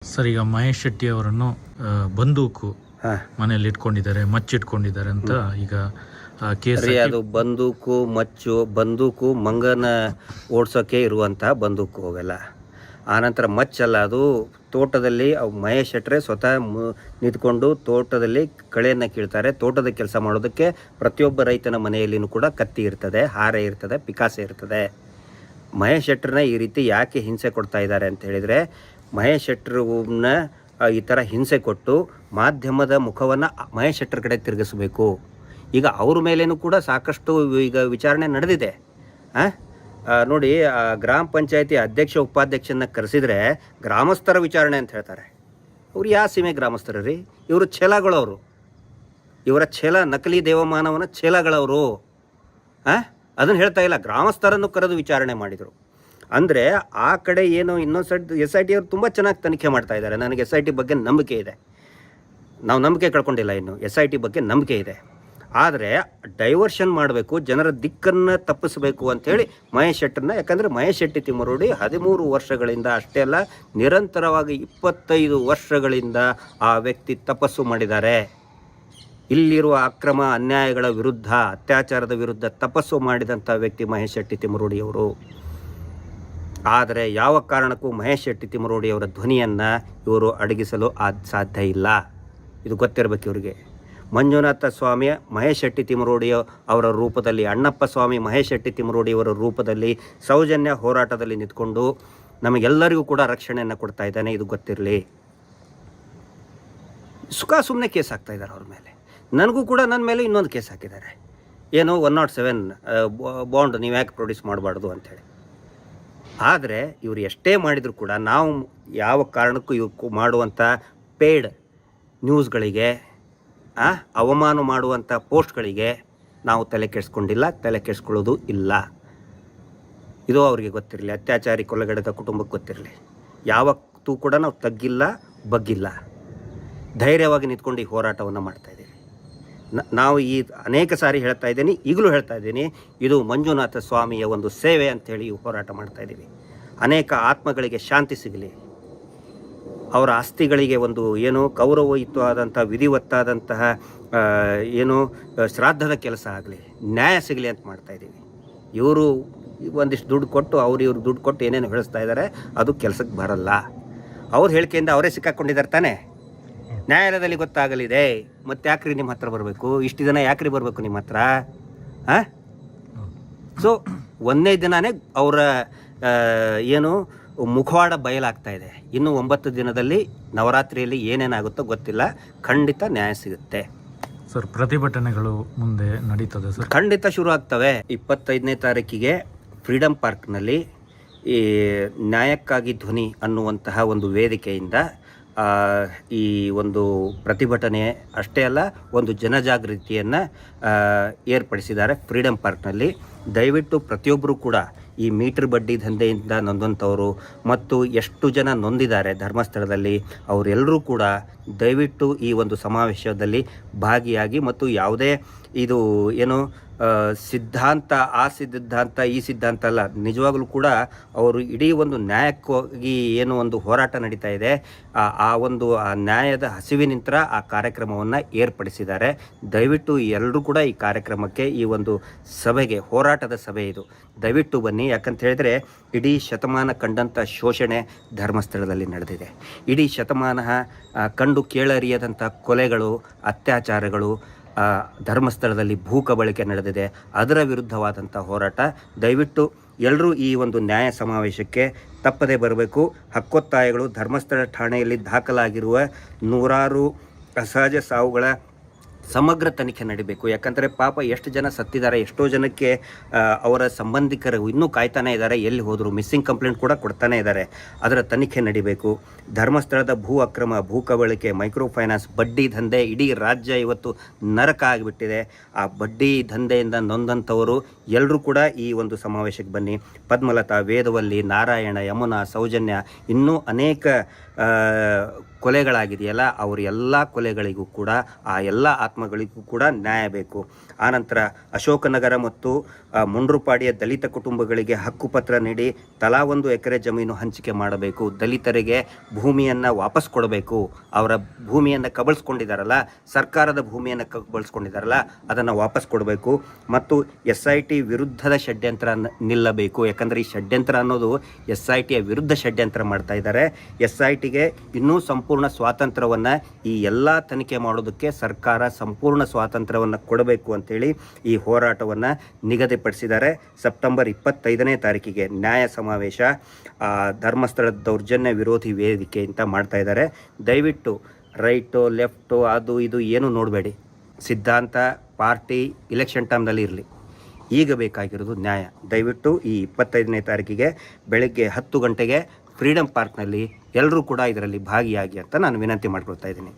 Sir, ಈಗ ಮಹೇಶ್ ಶೆಟ್ಟಿ ಅವರನ್ನು ಬಂದೂಕು ಮನೆಯಲ್ಲಿ ಇಟ್ಕೊಂಡಿದ್ದಾರೆ, ಮಚ್ಚಿಟ್ಕೊಂಡಿದ್ದಾರೆ ಅಂತ ಈಗ ಕೇಸ್. ಅದು ಬಂದೂಕು ಮಂಗನ ಓಡಿಸೋಕೆ ಇರುವಂತಹ ಬಂದೂಕು ಅವೆಲ್ಲ. ಆನಂತರ ಮಚ್ಚಲ್ಲ, ಅದು ತೋಟದಲ್ಲಿ ಮಹೇಶ್ ಶೆಟ್ರೆ ಸ್ವತಃ ನಿಂತ್ಕೊಂಡು ತೋಟದಲ್ಲಿ ಕಳೆಯನ್ನು ಕೀಳ್ತಾರೆ. ತೋಟದ ಕೆಲಸ ಮಾಡೋದಕ್ಕೆ ಪ್ರತಿಯೊಬ್ಬ ರೈತನ ಮನೆಯಲ್ಲಿನೂ ಕೂಡ ಕತ್ತಿ ಇರ್ತದೆ, ಹಾರೆ ಇರ್ತದೆ, ಪಿಕಾಸೆ ಇರ್ತದೆ. ಮಹೇಶ್ ಶೆಟ್ರನ್ನ ಈ ರೀತಿ ಯಾಕೆ ಹಿಂಸೆ ಕೊಡ್ತಾ ಇದ್ದಾರೆ ಅಂತ ಹೇಳಿದರೆ, ಮಹೇಶ್ ಶೆಟ್ರನ್ನ ಈ ಥರ ಹಿಂಸೆ ಕೊಟ್ಟು ಮಾಧ್ಯಮದ ಮುಖವನ್ನು ಮಹೇಶ್ ಶೆಟ್ರ ಕಡೆ ತಿರುಗಿಸಬೇಕು. ಈಗ ಅವ್ರ ಮೇಲೇನೂ ಕೂಡ ಸಾಕಷ್ಟು ಈಗ ವಿಚಾರಣೆ ನಡೆದಿದೆ. ನೋಡಿ, ಗ್ರಾಮ ಪಂಚಾಯತಿ ಅಧ್ಯಕ್ಷ ಉಪಾಧ್ಯಕ್ಷನ ಕರೆಸಿದರೆ ಗ್ರಾಮಸ್ಥರ ವಿಚಾರಣೆ ಅಂತ ಹೇಳ್ತಾರೆ. ಅವ್ರು ಯಾವ ಸೀಮೆ ಗ್ರಾಮಸ್ಥರು ರೀ? ಇವರು ಛೇಲಗಳವರು, ಇವರ ಛೇಲ ನಕಲಿ ದೇವಮಾನವನ ಛೇಲಗಳವರು. ಅದನ್ನು ಹೇಳ್ತಾ ಇಲ್ಲ, ಗ್ರಾಮಸ್ಥರನ್ನು ಕರೆದು ವಿಚಾರಣೆ ಮಾಡಿದರು. ಅಂದರೆ ಆ ಕಡೆ ಏನು ಇನ್ನೊಂದು ಸೈಡ್ SIT ಅವರು ತುಂಬ ಚೆನ್ನಾಗಿ ತನಿಖೆ ಮಾಡ್ತಾ ಇದ್ದಾರೆ. ನನಗೆ SIT ಬಗ್ಗೆ ನಂಬಿಕೆ ಇದೆ. ನಾವು ನಂಬಿಕೆ ಕಳ್ಕೊಂಡಿಲ್ಲ, ಇನ್ನು SIT ಬಗ್ಗೆ ನಂಬಿಕೆ ಇದೆ. ಆದರೆ ಡೈವರ್ಷನ್ ಮಾಡಬೇಕು, ಜನರ ದಿಕ್ಕನ್ನು ತಪ್ಪಿಸಬೇಕು ಅಂಥೇಳಿ ಮಹೇಶ್ ಶೆಟ್ಟರನ್ನ, ಯಾಕಂದರೆ ಮಹೇಶ್ ಶೆಟ್ಟಿ ತಿಮ್ಮರೋಡಿ 13 ವರ್ಷಗಳಿಂದ ಅಷ್ಟೇ ಅಲ್ಲ, ನಿರಂತರವಾಗಿ 25 ವರ್ಷಗಳಿಂದ ಆ ವ್ಯಕ್ತಿ ತಪಸ್ಸು ಮಾಡಿದ್ದಾರೆ. ಇಲ್ಲಿರುವ ಅಕ್ರಮ ಅನ್ಯಾಯಗಳ ವಿರುದ್ಧ, ಅತ್ಯಾಚಾರದ ವಿರುದ್ಧ ತಪಸ್ಸು ಮಾಡಿದಂಥ ವ್ಯಕ್ತಿ ಮಹೇಶ್ ಶೆಟ್ಟಿ ತಿಮ್ಮರೋಡಿಯವರು. ಆದರೆ ಯಾವ ಕಾರಣಕ್ಕೂ ಮಹೇಶ್ ಶೆಟ್ಟಿ ತಿಮ್ಮರೋಡಿಯವರ ಧ್ವನಿಯನ್ನು ಇವರು ಅಡಗಿಸಲು ಸಾಧ್ಯ ಇಲ್ಲ. ಇದು ಗೊತ್ತಿರಬೇಕು ಇವರಿಗೆ. ಮಂಜುನಾಥ ಸ್ವಾಮಿ ಮಹೇಶ್ ಶೆಟ್ಟಿ ತಿಮ್ಮರೋಡಿ ಅವರ ರೂಪದಲ್ಲಿ, ಅಣ್ಣಪ್ಪ ಸ್ವಾಮಿ ಮಹೇಶ್ ಶೆಟ್ಟಿ ತಿಮ್ಮರೋಡಿಯವರ ರೂಪದಲ್ಲಿ ಸೌಜನ್ಯ ಹೋರಾಟದಲ್ಲಿ ನಿಂತ್ಕೊಂಡು ನಮಗೆಲ್ಲರಿಗೂ ಕೂಡ ರಕ್ಷಣೆಯನ್ನು ಕೊಡ್ತಾ ಇದ್ದಾನೆ. ಇದು ಗೊತ್ತಿರಲಿ. ಸುಮ್ಮನೆ ಕೇಸ್ ಹಾಕ್ತಾ ಇದ್ದಾರೆ ಅವ್ರ ಮೇಲೆ. ನನಗೂ ಕೂಡ ನನ್ನ ಮೇಲೆ ಇನ್ನೊಂದು ಕೇಸ್ ಹಾಕಿದ್ದಾರೆ. ಏನು 107 ಬಾಂಡ್ ನೀವು ಯಾಕೆ ಪ್ರೊಡ್ಯೂಸ್ ಮಾಡಬಾರ್ದು ಅಂಥೇಳಿ. ಆದರೆ ಇವರು ಎಷ್ಟೇ ಮಾಡಿದರೂ ಕೂಡ ನಾವು ಯಾವ ಕಾರಣಕ್ಕೂ ಇವು ಮಾಡುವಂಥ ಪೇಯ್ಡ್ ನ್ಯೂಸ್ಗಳಿಗೆ, ಅವಮಾನ ಮಾಡುವಂಥ ಪೋಸ್ಟ್ಗಳಿಗೆ ನಾವು ತಲೆ ಕೆಡಿಸ್ಕೊಂಡಿಲ್ಲ, ತಲೆ ಕೆಡಿಸ್ಕೊಳ್ಳೋದು ಇಲ್ಲ. ಇದು ಅವರಿಗೆ ಗೊತ್ತಿರಲಿ, ಅತ್ಯಾಚಾರಿ ಕೊಲೆಗಡಕ ಕುಟುಂಬಕ್ಕೆ ಗೊತ್ತಿರಲಿ. ಯಾವತ್ತೂ ಕೂಡ ನಾವು ತಗ್ಗಿಲ್ಲ, ಬಗ್ಗಿಲ್ಲ, ಧೈರ್ಯವಾಗಿ ನಿಂತ್ಕೊಂಡು ಈ ಹೋರಾಟವನ್ನು ಮಾಡ್ತಾಯಿದ್ದೀವಿ. ನಾವು ಈ ಅನೇಕ ಸಾರಿ ಹೇಳ್ತಾ ಇದ್ದೀನಿ, ಈಗಲೂ ಹೇಳ್ತಾ ಇದ್ದೀನಿ, ಇದು ಮಂಜುನಾಥ ಸ್ವಾಮಿಯ ಒಂದು ಸೇವೆ ಅಂಥೇಳಿ ಹೋರಾಟ ಮಾಡ್ತಾಯಿದ್ದೀವಿ. ಅನೇಕ ಆತ್ಮಗಳಿಗೆ ಶಾಂತಿ ಸಿಗಲಿ, ಅವರ ಆಸ್ತಿಗಳಿಗೆ ಒಂದು ಏನು ಗೌರವಯುತವಾದಂಥ ವಿಧಿವತ್ತಾದಂತಹ ಏನು ಶ್ರಾದ್ದದ ಕೆಲಸ ಆಗಲಿ, ನ್ಯಾಯ ಸಿಗಲಿ ಅಂತ ಮಾಡ್ತಾಯಿದ್ದೀವಿ. ಇವರು ಒಂದಿಷ್ಟು ದುಡ್ಡು ಕೊಟ್ಟು ಇವ್ರು ದುಡ್ಡು ಕೊಟ್ಟು ಏನೇನು ಹೇಳಿಸ್ತಾ ಇದ್ದಾರೆ, ಅದು ಕೆಲಸಕ್ಕೆ ಬರಲ್ಲ. ಅವ್ರ ಹೇಳಿಕೆಯಿಂದ ಅವರೇ ಸಿಕ್ಕಾಕೊಂಡಿದ್ದಾರೆ ತಾನೆ. ನ್ಯಾಯಾಲಯದಲ್ಲಿ ಗೊತ್ತಾಗಲಿದೆ. ಮತ್ತೆ ಯಾಕ್ರಿ ನಿಮ್ಮ ಹತ್ರ ಬರಬೇಕು? ಇಷ್ಟು ದಿನ ಯಾಕ್ರಿ ಬರಬೇಕು ನಿಮ್ಮ ಹತ್ರ? ಸೊ ಒಂದೇ ದಿನವೇ ಅವರ ಏನು ಮುಖವಾಡ ಬಯಲಾಗ್ತಾ ಇದೆ. ಇನ್ನು 9 ದಿನದಲ್ಲಿ ನವರಾತ್ರಿಯಲ್ಲಿ ಏನೇನಾಗುತ್ತೋ ಗೊತ್ತಿಲ್ಲ, ಖಂಡಿತ ನ್ಯಾಯ ಸಿಗುತ್ತೆ. ಸರ್, ಪ್ರತಿಭಟನೆಗಳು ಮುಂದೆ ನಡೀತದೆ ಸರ್? ಖಂಡಿತ ಶುರು ಆಗ್ತವೆ. 25ನೇ ತಾರೀಕಿಗೆ ಫ್ರೀಡಮ್ ಪಾರ್ಕ್ನಲ್ಲಿ ಈ ನ್ಯಾಯಕ್ಕಾಗಿ ಧ್ವನಿ ಅನ್ನುವಂತಹ ಒಂದು ವೇದಿಕೆಯಿಂದ ಈ ಒಂದು ಪ್ರತಿಭಟನೆ ಅಷ್ಟೇ ಅಲ್ಲ, ಒಂದು ಜನಜಾಗೃತಿಯನ್ನು ಏರ್ಪಡಿಸಿದ್ದಾರೆ ಫ್ರೀಡಮ್ ಪಾರ್ಕ್ನಲ್ಲಿ. ದಯವಿಟ್ಟು ಪ್ರತಿಯೊಬ್ಬರು ಕೂಡ ಈ ಮೀಟರ್ ಬಡ್ಡಿ ದಂಧೆಯಿಂದ ನೊಂದಂಥವರು ಮತ್ತು ಎಷ್ಟು ಜನ ನೊಂದಿದ್ದಾರೆ ಧರ್ಮಸ್ಥಳದಲ್ಲಿ, ಅವರೆಲ್ಲರೂ ಕೂಡ ದಯವಿಟ್ಟು ಈ ಒಂದು ಸಮಾವೇಶದಲ್ಲಿ ಭಾಗಿಯಾಗಿ, ಮತ್ತು ಯಾವುದೇ ಇದು ಏನು ಸಿದ್ಧಾಂತ, ಆ ಸಿದ್ಧಾಂತ ಈ ಸಿದ್ಧಾಂತ ಅಲ್ಲ, ನಿಜವಾಗಲೂ ಕೂಡ ಅವರು ಇಡೀ ಒಂದು ನ್ಯಾಯಕ್ಕಾಗಿ ಏನು ಒಂದು ಹೋರಾಟ ನಡೀತಾ ಇದೆ, ಆ ನ್ಯಾಯದ ಹಸಿವಿನಿಂದ ಆ ಕಾರ್ಯಕ್ರಮವನ್ನು ಏರ್ಪಡಿಸಿದ್ದಾರೆ. ದಯವಿಟ್ಟು ಎಲ್ಲರೂ ಕೂಡ ಈ ಕಾರ್ಯಕ್ರಮಕ್ಕೆ, ಈ ಒಂದು ಸಭೆಗೆ, ಹೋರಾಟದ ಸಭೆ ಇದು, ದಯವಿಟ್ಟು ಬನ್ನಿ. ಯಾಕಂತ ಹೇಳಿದರೆ ಇಡೀ ಶತಮಾನ ಕಂಡಂಥ ಶೋಷಣೆ ಧರ್ಮಸ್ಥಳದಲ್ಲಿ ನಡೆದಿದೆ. ಇಡೀ ಶತಮಾನ ಕಂಡು ಕೇಳರಿಯದಂಥ ಕೊಲೆಗಳು, ಅತ್ಯಾಚಾರಗಳು ಧರ್ಮಸ್ಥಳದಲ್ಲಿ ಭೂಕಬಳಿಕೆ ನಡೆದಿದೆ. ಅದರ ವಿರುದ್ಧವಾದಂಥ ಹೋರಾಟ. ದಯವಿಟ್ಟು ಎಲ್ಲರೂ ಈ ಒಂದು ನ್ಯಾಯ ಸಮಾವೇಶಕ್ಕೆ ತಪ್ಪದೇ ಬರಬೇಕು. ಹಕ್ಕೊತ್ತಾಯಗಳು, ಧರ್ಮಸ್ಥಳ ಠಾಣೆಯಲ್ಲಿ ದಾಖಲಾಗಿರುವ 100 ಅಸಹಜ ಸಾವುಗಳ ಸಮಗ್ರ ತನಿಖೆ ನಡೀಬೇಕು. ಯಾಕಂದರೆ ಪಾಪ ಎಷ್ಟು ಜನ ಸತ್ತಿದ್ದಾರೆ, ಎಷ್ಟೋ ಜನಕ್ಕೆ ಅವರ ಸಂಬಂಧಿಕರು ಇನ್ನೂ ಕಾಯ್ತಾನೆ ಇದ್ದಾರೆ, ಎಲ್ಲಿ ಹೋದರು, ಮಿಸ್ಸಿಂಗ್ ಕಂಪ್ಲೇಂಟ್ ಕೂಡ ಕೊಡ್ತಾನೆ ಇದ್ದಾರೆ. ಅದರ ತನಿಖೆ ನಡೀಬೇಕು. ಧರ್ಮಸ್ಥಳದ ಭೂ ಅಕ್ರಮ, ಭೂ ಕಬಳಿಕೆ, ಮೈಕ್ರೋ ಫೈನಾನ್ಸ್, ಬಡ್ಡಿ ದಂಧೆ, ಇಡೀ ರಾಜ್ಯ ಇವತ್ತು ನರಕ ಆಗಿಬಿಟ್ಟಿದೆ. ಆ ಬಡ್ಡಿ ದಂಧೆಯಿಂದ ನೊಂದಂಥವರು ಎಲ್ಲರೂ ಕೂಡ ಈ ಒಂದು ಸಮಾವೇಶಕ್ಕೆ ಬನ್ನಿ. ಪದ್ಮಲತಾ, ವೇದವಲ್ಲಿ, ನಾರಾಯಣ, ಯಮುನಾ, ಸೌಜನ್ಯ, ಇನ್ನೂ ಅನೇಕ ಕೊಲೆಗಳಾಗಿದೆಯಲ್ಲ ಅವ್ರ ಎಲ್ಲ ಕೊಲೆಗಳಿಗೂ ಕೂಡ ಆ ಎಲ್ಲ ಆತ್ಮಗಳಿಗೂ ಕೂಡ ನ್ಯಾಯ ಬೇಕು. ಆನಂತರ ಅಶೋಕನಗರ ಮತ್ತು ಮುಂಡ್ರುಪಾಡಿಯ ದಲಿತ ಕುಟುಂಬಗಳಿಗೆ ಹಕ್ಕುಪತ್ರ ನೀಡಿ ತಲಾ 1 ಎಕರೆ ಜಮೀನು ಹಂಚಿಕೆ ಮಾಡಬೇಕು. ದಲಿತರಿಗೆ ಭೂಮಿಯನ್ನು ವಾಪಸ್ ಕೊಡಬೇಕು. ಅವರ ಭೂಮಿಯನ್ನು ಕಬಳಿಸ್ಕೊಂಡಿದ್ದಾರಲ್ಲ, ಸರ್ಕಾರದ ಭೂಮಿಯನ್ನು ಕಬಳಿಸ್ಕೊಂಡಿದ್ದಾರಲ್ಲ, ಅದನ್ನು ವಾಪಸ್ ಕೊಡಬೇಕು. ಮತ್ತು SIT ವಿರುದ್ಧದ ಷಡ್ಯಂತ್ರ ನಿಲ್ಲಬೇಕು. ಯಾಕಂದರೆ ಈ ಷಡ್ಯಂತ್ರ ಅನ್ನೋದು SITಯ ವಿರುದ್ಧ ಷಡ್ಯಂತ್ರ ಮಾಡ್ತಾ ಇದ್ದಾರೆ. SITಗೆ ಇನ್ನೂ ಸಂಪೂರ್ಣ ಸ್ವಾತಂತ್ರ್ಯವನ್ನು, ಈ ಎಲ್ಲ ತನಿಖೆ ಮಾಡೋದಕ್ಕೆ ಸರ್ಕಾರ ಸಂಪೂರ್ಣ ಸ್ವಾತಂತ್ರ್ಯವನ್ನು ಕೊಡಬೇಕು ಅಂತೇಳಿ ಈ ಹೋರಾಟವನ್ನು ನಿಗದಿಪಡಿಸಿದ್ದಾರೆ. ಸೆಪ್ಟೆಂಬರ್ 25ನೇ ತಾರೀಕಿಗೆ ನ್ಯಾಯ ಸಮಾವೇಶ ಧರ್ಮಸ್ಥಳದ ದೌರ್ಜನ್ಯ ವಿರೋಧಿ ವೇದಿಕೆ ಅಂತ ಮಾಡ್ತಾ ಇದ್ದಾರೆ. ದಯವಿಟ್ಟು ರೈಟು ಲೆಫ್ಟು ಅದು ಇದು ಏನು ನೋಡಬೇಡಿ. ಸಿದ್ಧಾಂತ ಪಾರ್ಟಿ ಇಲೆಕ್ಷನ್ ಟೈಮ್ನಲ್ಲಿ ಇರಲಿ. ಈಗ ಬೇಕಾಗಿರೋದು ನ್ಯಾಯ. ದಯವಿಟ್ಟು ಈ 25ನೇ ತಾರೀಕಿಗೆ ಬೆಳಗ್ಗೆ 10 ಗಂಟೆಗೆ ಫ್ರೀಡಮ್ ಪಾರ್ಕ್ನಲ್ಲಿ ಎಲ್ಲರೂ ಕೂಡ ಇದರಲ್ಲಿ ಭಾಗಿಯಾಗಿ ಅಂತ ನಾನು ವಿನಂತಿ ಮಾಡ್ಕೊಳ್ತಾ ಇದ್ದೀನಿ.